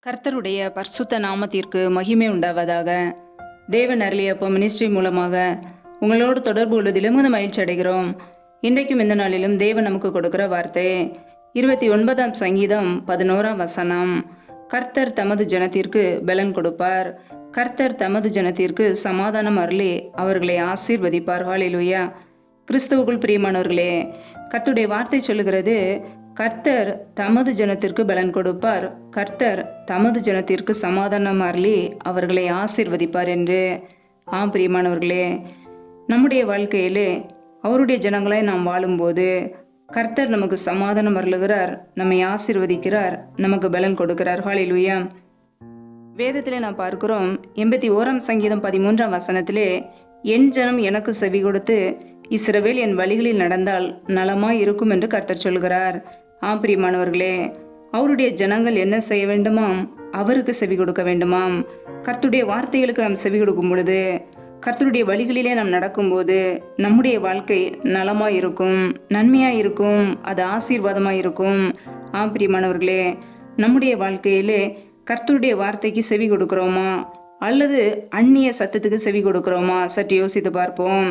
கர்த்தருடைய பரிசுத்த நாமத்திற்கு மகிமை உண்டாவதாக. தேவன் அருளியப்போ மினிஸ்ட்ரி மூலமாக உங்களோடு தொடர்பு கொள்வதிலும் மகிழ்ச்சி அடைகிறோம். இன்றைக்கும் இந்த நாளிலும் தேவன் நமக்கு கொடுக்கிற வார்த்தை 29ஆம் சங்கீதம் 11ஆம் வசனம். கர்த்தர் தமது ஜனத்திற்கு பலன் கொடுப்பார், கர்த்தர் தமது ஜனத்திற்கு சமாதானம் அருளி அவர்களை ஆசீர்வதிப்பார். ஹல்லேலூயா. கிறிஸ்துவுக்குள் பிரியமானவர்களே, கர்த்தருடைய வார்த்தை சொல்லுகிறது, கர்த்தர் தமது ஜனத்திற்கு பலன் கொடுப்பார், கர்த்தர் தமது ஜனத்திற்கு சமாதானம் அருளி அவர்களை ஆசீர்வதிப்பார் என்று. ஆம் பிரியமானவர்களே, நம்முடைய வாழ்க்கையிலே அவருடைய ஜனங்களாய் நாம் வாழும்போது கர்த்தர் நமக்கு சமாதானம் அருளுகிறார், நம்மை ஆசீர்வதிக்கிறார், நமக்கு பலன் கொடுக்கிறார். ஹல்லேலூயா. வேதத்திலே நாம் பார்க்கிறோம், 81ஆம் சங்கீதம் 13ஆம் வசனத்திலே, என் ஜனம் எனக்கு செவி கொடுத்து இஸ்ரவேல் என் வழிகளில் நடந்தால் நலமாய் இருக்கும் என்று கர்த்தர் சொல்கிறார். ஆம் பிரியமானவர்களே, அவருடைய ஜனங்கள் என்ன செய்ய வேண்டுமாம்? அவருக்கு செவி கொடுக்க வேண்டுமாம். கர்த்தருடைய வார்த்தைகளுக்கு நாம் செவி கொடுக்கும் பொழுது, கர்த்தருடைய வழிகளிலே நாம் நடக்கும்போது நம்முடைய வாழ்க்கை நலமாய் இருக்கும், நன்மையாய் இருக்கும், அது ஆசீர்வாதமாய் இருக்கும். ஆம் பிரியமானவர்களே, நம்முடைய வாழ்க்கையிலே கர்த்தருடைய வார்த்தைக்கு செவி கொடுக்கிறோமா அல்லது அந்நிய சத்தத்துக்கு செவி கொடுக்கிறோமா? சற்று யோசித்து பார்ப்போம்.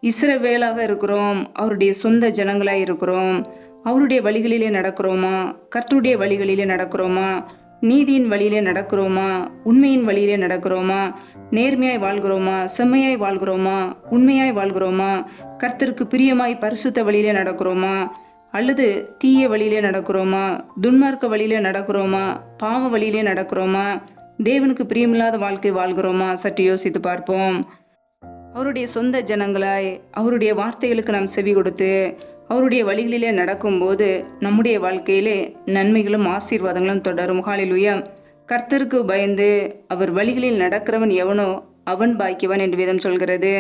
இஸ்ரவேலாக இருக்கிறோம், அவருடைய சொந்த ஜனங்களாய் இருக்கிறோம், அவருடைய வழிகளிலே நடக்கிறோமா? கர்த்தருடைய வழிகளிலே நடக்கிறோமா? நீதியின் வழியிலே நடக்கிறோமா? உண்மையின் வழியிலே நடக்கிறோமா? நேர்மையாய் வாழ்கிறோமா? செம்மையாய் வாழ்கிறோமா? உண்மையாய் வாழ்கிறோமா? கர்த்தருக்கு பிரியமாய் பரிசுத்த வழியிலே நடக்கிறோமா அல்லது தீய வழியிலே நடக்கிறோமா? துன்மார்க்க வழியிலே நடக்கிறோமா? பாவ வழியிலே நடக்கிறோமா? தேவனுக்கு பிரியமில்லாத வாழ்க்கை வாழ்கிறோமா? சற்று யோசித்து பார்ப்போம். அவருடைய சொந்த ஜனங்களாய் அவருடைய வார்த்தைகளுக்கு நாம் செவி கொடுத்து அவருடைய வழிகளிலே நடக்கும்போது நம்முடைய வாழ்க்கையிலே நன்மைகளும் ஆசீர்வாதங்களும் தொடரும். ஹல்லேலூயா. கர்த்தருக்கு பயந்து அவர் வழிகளில் நடக்கிறவன் எவனோ அவன் பாக்கியவன் என்று வேதம் சொல்கிறது.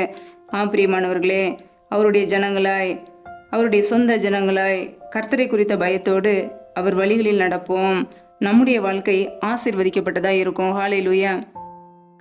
ஆம் பிரியமானவர்களே, அவருடைய ஜனங்களாய் அவருடைய சொந்த ஜனங்களாய் கர்த்தரை குறித்த பயத்தோடு அவர் வழிகளில் நடப்போம். நம்முடைய வாழ்க்கை ஆசீர்வதிக்கப்பட்டதாக இருக்கும். ஹல்லேலூயா.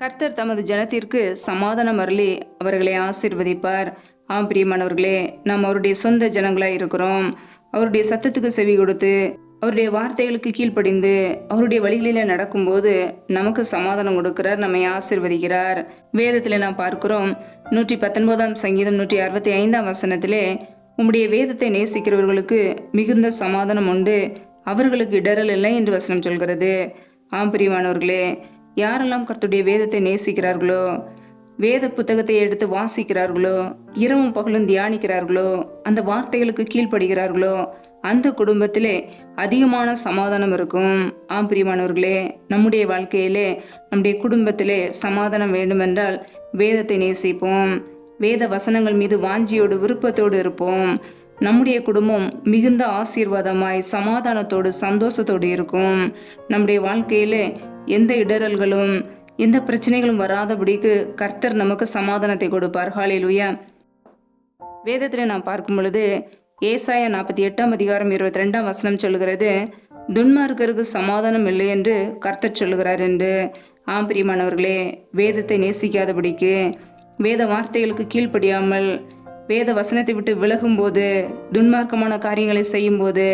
கர்த்தர் தமது ஜனத்திற்கு சமாதானம் அருளி அவர்களை ஆசீர்வதிப்பார். ஆம் பிரியமானவர்களே, நாம் அவருடைய சொந்த ஜனங்களாய் இருக்கிறோம். அவருடைய சத்தத்துக்கு செவி கொடுத்து அவருடைய வார்த்தைகளுக்கு கீழ்ப்படிந்து அவருடைய வழிகளிலே நடக்கும்போது நமக்கு சமாதானம் கொடுக்கிறார், நம்மை ஆசீர்வதிக்கிறார். வேதத்தில் நாம் பார்க்கிறோம், 119ஆம் சங்கீதம் 165ஆம் வசனத்திலே, உம்முடைய வேதத்தை நேசிக்கிறவர்களுக்கு மிகுந்த சமாதானம் உண்டு, அவர்களுக்கு இடரல் இல்லை என்று வசனம் சொல்கிறது. ஆம் பிரியமானவர்களே, யாரெல்லாம் கர்த்தருடைய வேதத்தை நேசிக்கிறார்களோ, வேத புத்தகத்தை எடுத்து வாசிக்கிறார்களோ, இரவும் பகலும் தியானிக்கிறார்களோ, அந்த வார்த்தைகளுக்கு கீழ்ப்படுகிறார்களோ, அந்த குடும்பத்திலே அதிகமான சமாதானம் இருக்கும். ஆம் பிரியமானவர்களே, நம்முடைய வாழ்க்கையிலே நம்முடைய குடும்பத்திலே சமாதானம் வேண்டுமென்றால் வேதத்தை நேசிப்போம், வேத வசனங்கள் மீது வாஞ்சியோடு விருப்பத்தோடு இருப்போம். நம்முடைய குடும்பம் மிகுந்த ஆசீர்வாதமாய் சமாதானத்தோடு சந்தோஷத்தோடு இருக்கும். நம்முடைய வாழ்க்கையிலே எந்த இடரல்களும் எந்த பிரச்சனைகளும் வராதபடிக்கு கர்த்தர் நமக்கு சமாதானத்தை கொடுப்பார். ஹல்லேலூயா. வேதத்தில் நாம் பார்க்கும் பொழுது ஏசாயா 48ஆம் அதிகாரம் 22ஆம் வசனம் சொல்லுகிறது, துன்மார்க்கருக்கு சமாதானம் இல்லை என்று கர்த்தர் சொல்லுகிறார் என்று. ஆம் பிரியமானவர்களே, வேதத்தை நேசிக்காதபடிக்கு, வேத வார்த்தைகளுக்கு கீழ்ப்படியாமல் வேத வசனத்தை விட்டு விலகும்போது, துன்மார்க்கமான காரியங்களை செய்யும்போது,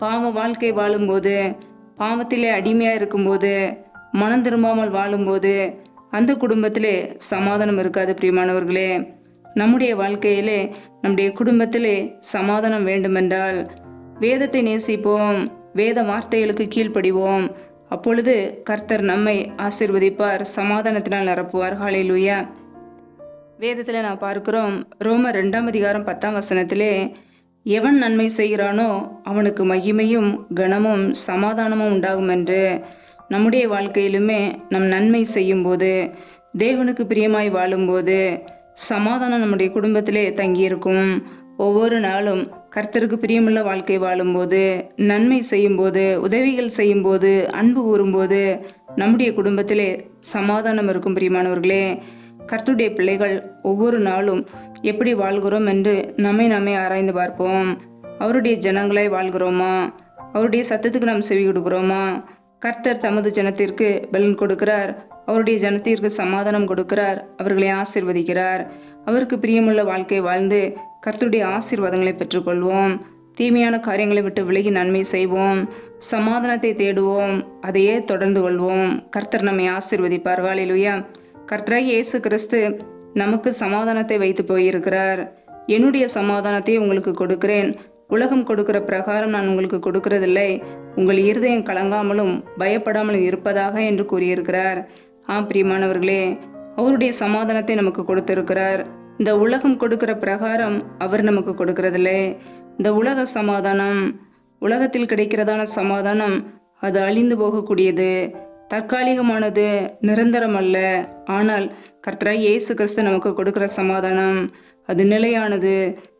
பாவ வாழ்க்கை வாழும்போது, பாவத்திலே அடிமையாக இருக்கும்போது, மனம் திரும்பாமல் வாழும்போது அந்த குடும்பத்திலே சமாதானம் இருக்காது. பிரியமானவர்களே, நம்முடைய வாழ்க்கையிலே நம்முடைய குடும்பத்திலே சமாதானம் வேண்டுமென்றால் வேதத்தை நேசிப்போம், வேத வார்த்தைகளுக்கு கீழ்ப்படிவோம். அப்பொழுது கர்த்தர் நம்மை ஆசீர்வதிப்பார், சமாதானத்தினால் நிரப்புவார். ஹல்லேலூயா. வேதத்தில் நான் பார்க்கிறோம், ரோமர் 2ஆம் அதிகாரம் 10ஆம் வசனத்திலே, எவன் நன்மை செய்கிறானோ அவனுக்கு மகிமையும் கனமும் சமாதானமும் உண்டாகும் என்று. நம்முடைய வாழ்க்கையிலுமே நம் நன்மை செய்யும்போது, தேவனுக்கு பிரியமாய் வாழும்போது சமாதானம் நம்முடைய குடும்பத்திலே தங்கியிருக்கும். ஒவ்வொரு நாளும் கர்த்தருக்கு பிரியமுள்ள வாழ்க்கை வாழும்போது, நன்மை செய்யும்போது, உதவிகள் செய்யும்போது, அன்பு கூறும்போது நம்முடைய குடும்பத்திலே சமாதானம் இருக்கும். பிரியமானவர்களே, கர்த்தருடைய பிள்ளைகள் ஒவ்வொரு நாளும் எப்படி வாழ்கிறோம் என்று நம்மை ஆராய்ந்து பார்ப்போம். அவருடைய ஜனங்களாய் வாழ்கிறோமா? அவருடைய சத்தத்துக்கு நாம் செவி கொடுக்கிறோமா? கர்த்தர் தமது ஜனத்திற்கு பலன் கொடுக்கிறார், அவருடைய ஜனத்திற்கு சமாதானம் கொடுக்கிறார், அவர்களை ஆசீர்வதிக்கிறார். அவருக்கு பிரியமுள்ள வாழ்க்கை வாழ்ந்து கர்த்தருடைய ஆசீர்வாதங்களை பெற்றுக்கொள்வோம். தீமையான காரியங்களை விட்டு விலகி நன்மை செய்வோம், சமாதானத்தை தேடுவோம், அதையே தொடர்ந்து கொள்வோம். கர்த்தர் நம்மை ஆசீர்வதிப்பார். ஹல்லேலூயா. கர்த்தராகிய இயேசு கிறிஸ்து நமக்கு சமாதானத்தை வைத்து போயிருக்கிறார். என்னுடைய சமாதானத்தை உங்களுக்கு கொடுக்கிறேன், உலகம் கொடுக்கிற பிரகாரம் நான் உங்களுக்கு கொடுக்கிறதில்லை, உங்கள் இருதயம் கலங்காமலும் பயப்படாமலும் இருப்பதாக என்று கூறியிருக்கிறார். பிரியமானவர்களே, அவருடைய சமாதானத்தை நமக்கு கொடுத்திருக்கிறார். இந்த உலகம் கொடுக்கிற பிரகாரம் அவர் நமக்கு கொடுக்கிறதில்லை. இந்த உலக சமாதானம், உலகத்தில் கிடைக்கிறதான சமாதானம், அது அழிந்து போகக்கூடியது, தற்காலிகமானது, நிரந்தரம் அல்ல. ஆனால் கர்த்தராகிய இயேசு கிறிஸ்து நமக்கு கொடுக்கிற சமாதானம் அது நிலையானது,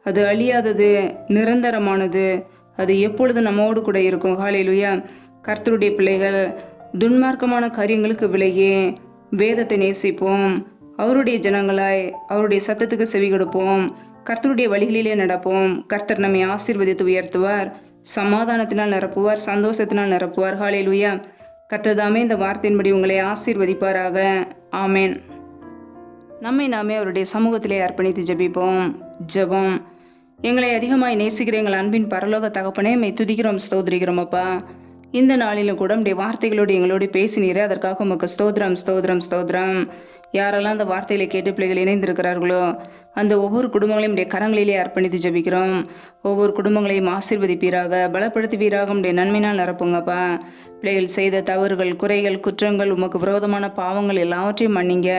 அது அழியாதது, நிரந்தரமானது, அது எப்பொழுது நம்மோடு கூட இருக்கும். ஹல்லேலூயா. கர்த்தருடைய பிள்ளைகள் துன்மார்க்கமான காரியங்களுக்கு விலகி வேதத்தை நேசிப்போம், அவருடைய ஜனங்களாய் அவருடைய சத்தத்துக்கு செவி கொடுப்போம், கர்த்தருடைய வழிகளிலே நடப்போம். கர்த்தர் நம்மை ஆசீர்வதித்து உயர்த்துவார், சமாதானத்தினால் நிரப்புவார், சந்தோஷத்தினால் நிரப்புவார். ஹல்லேலூயா. கர்த்தர் தாமே இந்த வார்த்தையின்படி உங்களை ஆசீர்வதிப்பாராக. ஆமேன். நம்மை நாமே அவருடைய சமூகத்திலே அர்ப்பணித்து ஜெபிப்போம். ஜெபம். எங்களை அதிகமாய் நேசிக்கிற எங்கள் அன்பின் பரலோக தகப்பனே, மெய் துதிக்கிறோம், ஸ்தோத்திரிக்கிறோம் அப்பா. இந்த நாளிலும் கூட உடைய வார்த்தைகளோடு எங்களோடு பேசினீரே, அதற்காக உமக்கு ஸ்தோத்திரம், ஸ்தோத்திரம், ஸ்தோத்திரம். யாரெல்லாம் அந்த வார்த்தைகளை கேட்டு பிள்ளைகள் இணைந்திருக்கிறார்களோ அந்த ஒவ்வொரு குடும்பங்களையும் உடைய கரங்களிலே அர்ப்பணித்து ஜெபிக்கிறோம். ஒவ்வொரு குடும்பங்களையும் ஆசீர்வதிப்பீராக, பலப்படுத்துவீராக, உடைய நன்மையினால் நிரப்புங்கப்பா. பிள்ளைகள் செய்த தவறுகள், குறைகள், குற்றங்கள், உமக்கு விரோதமான பாவங்கள் எல்லாவற்றையும் மன்னிங்க.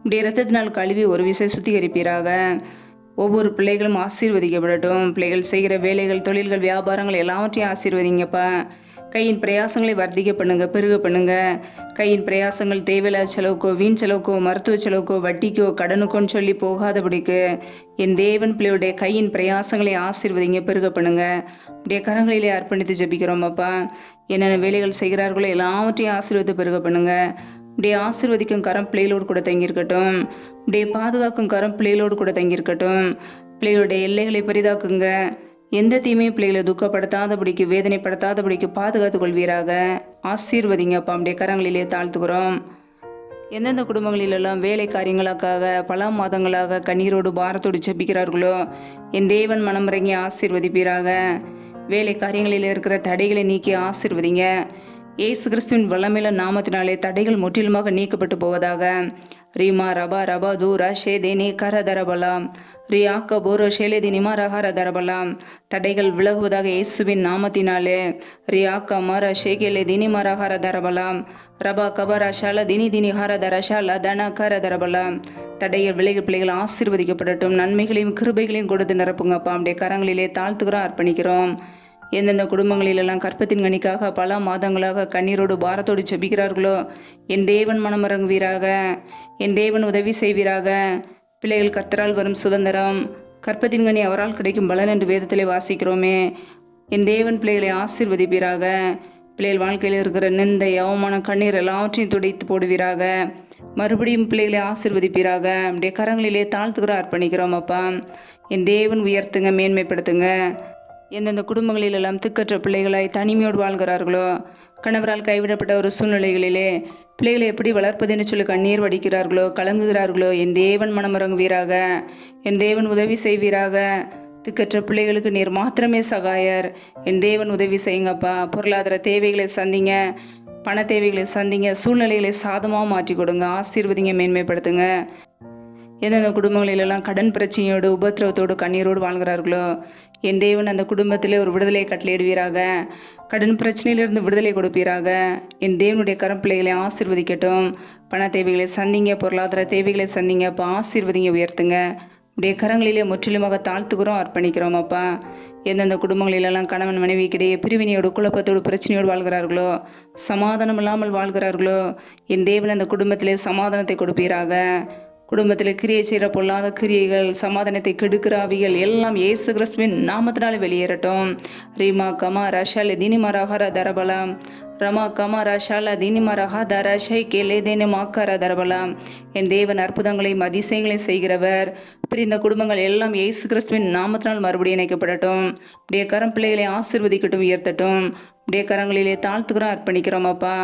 உடைய இரத்தத்தினால் கழுவி ஒரு விசை சுத்திகரிப்பீராக. ஒவ்வொரு பிள்ளைகளும் ஆசீர்வதிக்கப்படட்டும். பிள்ளைகள் செய்கிற வேலைகள், தொழில்கள், வியாபாரங்கள் எல்லாவற்றையும் ஆசீர்வதிங்கப்பா. கையின் பிரயாசங்களை வர்த்திக்க பண்ணுங்க, பெருக பண்ணுங்க. கையின் பிரயாசங்கள் தேவையில்லாத செலவுக்கோ, வீண் செலவுக்கோ, மருத்துவ செலவுக்கோ, வட்டிக்கோ, கடனுக்கோன்னு சொல்லி போகாதபடிக்கு என் தேவன் பிள்ளையுடைய கையின் பிரயாசங்களை ஆசீர்வதிங்க, பெருக பண்ணுங்க. அப்படியே கரங்களிலே அர்ப்பணித்து ஜெபிக்கிறோம் அப்பா. என்னென்ன வேலைகள் செய்கிறார்களோ எல்லாவற்றையும் ஆசீர்வதித்து பெருக பண்ணுங்க. இப்படியே ஆசீர்வதிக்கும் கரம் பிள்ளைகளோடு கூட தங்கியிருக்கட்டும். இப்படியே பாதுகாக்கும் கரம் பிள்ளைகளோடு கூட தங்கியிருக்கட்டும். பிள்ளைகளுடைய எல்லைகளை பெரிதாக்குங்க. எந்த தீமையும் பிள்ளைகளை துக்கப்படுத்தாதபடிக்கு, வேதனைப்படுத்தாதபடிக்கு பாதுகாத்து கொள்வீராக. ஆசீர்வதிங்கப்பா. அப்படியே கரங்களிலே தாழ்த்துக்கிறோம். எந்தெந்த குடும்பங்களிலெல்லாம் வேலை காரியங்களுக்காக பல மாதங்களாக கண்ணீரோடு பாரத்தோடு ஜெபிக்கிறார்களோ என் தேவன் மனமிறங்கி ஆசீர்வதிப்பீராக. வேலை காரியங்களில் இருக்கிற தடைகளை நீக்கி ஆசீர்வதிங்க. இயேசு கிறிஸ்துவின் வல்லமையில நாமத்தினாலே தடைகள் முற்றிலுமாக நீக்கப்பட்டு போவதாக. ரீமா ரபா ரபா தூரா ஷேதேனி கர தரபலாம், ரியாக்க போரோ ஷேலேதி நிமாரஹார தரபலாம். தடைகள் விலகுவதாக இயேசுவின் நாமத்தினாலே. ரியாக்க மர ஷேகேலே தினி மரஹார தரபலாம், ரபா கபரா ஷால தினி தினி ஹார தரஷால தன கர தரபலாம். தடைகள் விலகி பிள்ளைகள் ஆசீர்வதிக்கப்படட்டும். நன்மைகளையும் கிருபைகளையும் கொடுத்து நிரப்புங்கப்பா. அப்படியே கரங்களிலே தாழ்த்துக்கிறோம், அர்ப்பணிக்கிறோம். எந்தெந்த குடும்பங்களிலெல்லாம் கற்பத்தின் கனிக்காக பல மாதங்களாக கண்ணீரோடு பாரத்தோடு ஜெபிக்கிறார்களோ என் தேவன் மனமிறங்குவீராக, என் தேவன் உதவி செய்வீராக. பிள்ளைகள் கர்த்தரால் வரும் சுதந்திரம், கற்பத்தின் கனி அவரால் கிடைக்கும் பலன் என்று வேதத்திலே வாசிக்கிறோமே. என் தேவன் பிள்ளைகளை ஆசீர்வதிப்பீராக. பிள்ளைகள் வாழ்க்கையில் இருக்கிற நிந்தை, அவமானம், கண்ணீர் எல்லாவற்றையும் துடைத்து போடுவீராக. மறுபடியும் பிள்ளைகளை ஆசீர்வதிப்பீராக. அப்படியே கரங்களிலே தாழ்த்துக்கிறோம், அர்ப்பணிக்கிறோம் அப்பா. என் தேவன் உயர்த்துங்க, மேன்மைப்படுத்துங்க. எந்தெந்த குடும்பங்களிலெல்லாம் திக்கற்ற பிள்ளைகளாய் தனிமையோடு வாழ்கிறார்களோ, கணவரால் கைவிடப்பட்ட ஒரு சூழ்நிலைகளிலே பிள்ளைகளை எப்படி வளர்ப்பதுன்னு சொல்லி கண்ணீர் வடிக்கிறார்களோ, கலங்குகிறார்களோ என் தேவன் மனமிறங்குவீராக, என் தேவன் உதவி செய்வீராக. திக்கற்ற பிள்ளைகளுக்கு நீர் மாத்திரமே சகாயர். என் தேவன் உதவி செய்யுங்கப்பா. பொருளாதார தேவைகளை சந்திங்க, பண தேவைகளை சந்திங்க, சூழ்நிலைகளை சாதமாக மாற்றி கொடுங்க, ஆசீர்வதிங்க, மேன்மைப்படுத்துங்க. எந்தெந்த குடும்பங்களிலெல்லாம் கடன் பிரச்சனையோடு உபத்திரவத்தோடு கண்ணீரோடு வாழ்கிறார்களோ என் தேவன் அந்த குடும்பத்திலே ஒரு விடுதலை கட்டளையிடுவீராக. கடன் பிரச்சனையிலிருந்து விடுதலை கொடுப்பீராக. என் தேவனுடைய கரம் பிள்ளைகளை ஆசீர்வதிக்கட்டும். பண தேவைகளை சந்திங்க, பொருளாதார தேவைகளை சந்திங்க அப்பா. ஆசீர்வதிங்க, உயர்த்துங்க. உடைய கரங்களிலே முற்றிலுமாக தாழ்த்துக்கிறோம், அர்ப்பணிக்கிறோம் அப்பா. எந்தெந்த குடும்பங்களிலெல்லாம் கணவன் மனைவிக்கிடையே பிரிவினையோடு குழப்பத்தோடு பிரச்சனையோடு வாழ்கிறார்களோ, சமாதானம் இல்லாமல் வாழ்கிறார்களோ என் தேவன் அந்த குடும்பத்திலே சமாதானத்தை கொடுப்பீராக. குடும்பத்தில் கிரியை செய்கிற பொல்லாத கிரியைகள், சமாதானத்தை கெடுக்கிற ஆவிகள் எல்லாம் இயேசு கிறிஸ்துவின் நாமத்தினாலே வெளியேறட்டும். ரீமா கமா ரஷால தினிமரஹர தரபலாம், ரமா கமா ரஷால தினிமரஹா தரஷை கேலே தேனே மாக்கார தரபலாம். என் தேவன் அற்புதங்களையும் அதிசயங்களையும் செய்கிறவர். பிரிந்த குடும்பங்கள் எல்லாம் இயேசு கிறிஸ்துவின் நாமத்தினால் மறுபடியும் இணைக்கப்படட்டும். அப்படியே கரம் பிள்ளைகளை ஆசீர்வதிக்கட்டும், உயர்த்தட்டும். அப்படியே கரங்களிலே தாழ்த்துக்கிறோம், அர்ப்பணிக்கிறோம் அப்பா.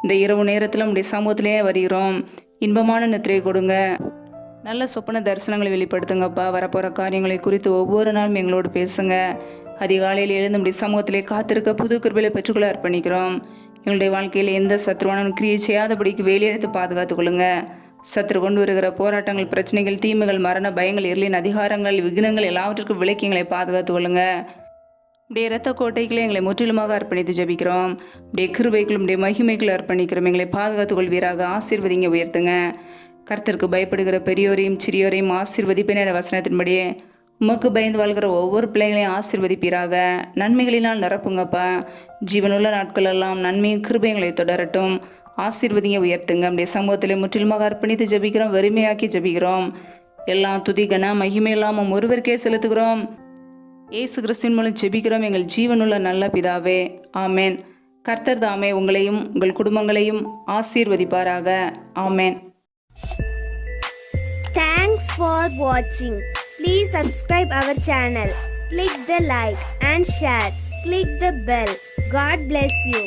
இந்த இரவு நேரத்தில் உடைய சமூகத்திலே வருகிறோம். இன்பமான நித்திரை கொடுங்க, நல்ல சொப்பன தரிசனங்களை வெளிப்படுத்துங்கப்பா. வரப்போகிற காரியங்களை குறித்து ஒவ்வொரு நாளும் எங்களோடு பேசுங்க. அதிகாலையில் எழுந்து நம்முடைய சமூகத்திலே காத்திருக்க புது கிருபையில பெற்றுக்கொள்ள அர்ப்பணிக்கிறோம். எங்களுடைய வாழ்க்கையில் எந்த சத்ருவானும் கிரியை செய்யாதபடிக்கு வேலையெடுத்து பாதுகாத்துக் கொள்ளுங்க. சத்ரு கொண்டு வருகிற போராட்டங்கள், பிரச்சனைகள், தீமைகள், மரண பயங்கள், இருளின் அதிகாரங்கள், விக்னங்கள் எல்லாவற்றிற்கும் விலக்கி எங்களை பாதுகாத்துக் கொள்ளுங்க. உடைய இரத்த கோட்டைகளை எங்களை முற்றிலுமாக அர்ப்பணித்து ஜபிக்கிறோம். உடைய கிருபைகளும் உடைய மகிமைகள் அர்ப்பணிக்கிறோம். எங்களை பாதுகாத்துக் கொள்வீராக. ஆசீர்வதிங்க, உயர்த்துங்க. கர்த்தருக்கு பயப்படுகிற பெரியோரையும் சிறியோரையும் ஆசீர்வதிப்பின வசனத்தின்படியே உமக்கு பயந்து வாழ்கிற ஒவ்வொரு பிள்ளைகளையும் ஆசீர்வதிப்பீராக. நன்மைகளினால் நிரப்புங்கப்பா. ஜீவனுள்ள நாட்கள் எல்லாம் நன்மையும் கிருபைகளை தொடரட்டும். ஆசீர்வதிங்க, உயர்த்துங்க. நம்முடைய சமூகத்தில் முற்றிலுமாக அர்ப்பணித்து ஜபிக்கிறோம். வறுமையாக்கி ஜபிக்கிறோம். எல்லாம் துதி கன மகிமை எல்லாம் ஒருவருக்கே செலுத்துகிறோம். இயேசு கிறிஸ்துவின் மூலம் ஜெபிக்கிறோம் எங்கள் ஜீவனுள்ள நல்ல பிதாவே, ஆமேன். கர்த்தர் தாமே உங்களையும் உங்கள் குடும்பங்களையும் ஆசீர்வதிப்பாராக. ஆமேன். Thanks for watching. Please subscribe our channel. Click the like and share. Click the bell. God bless you.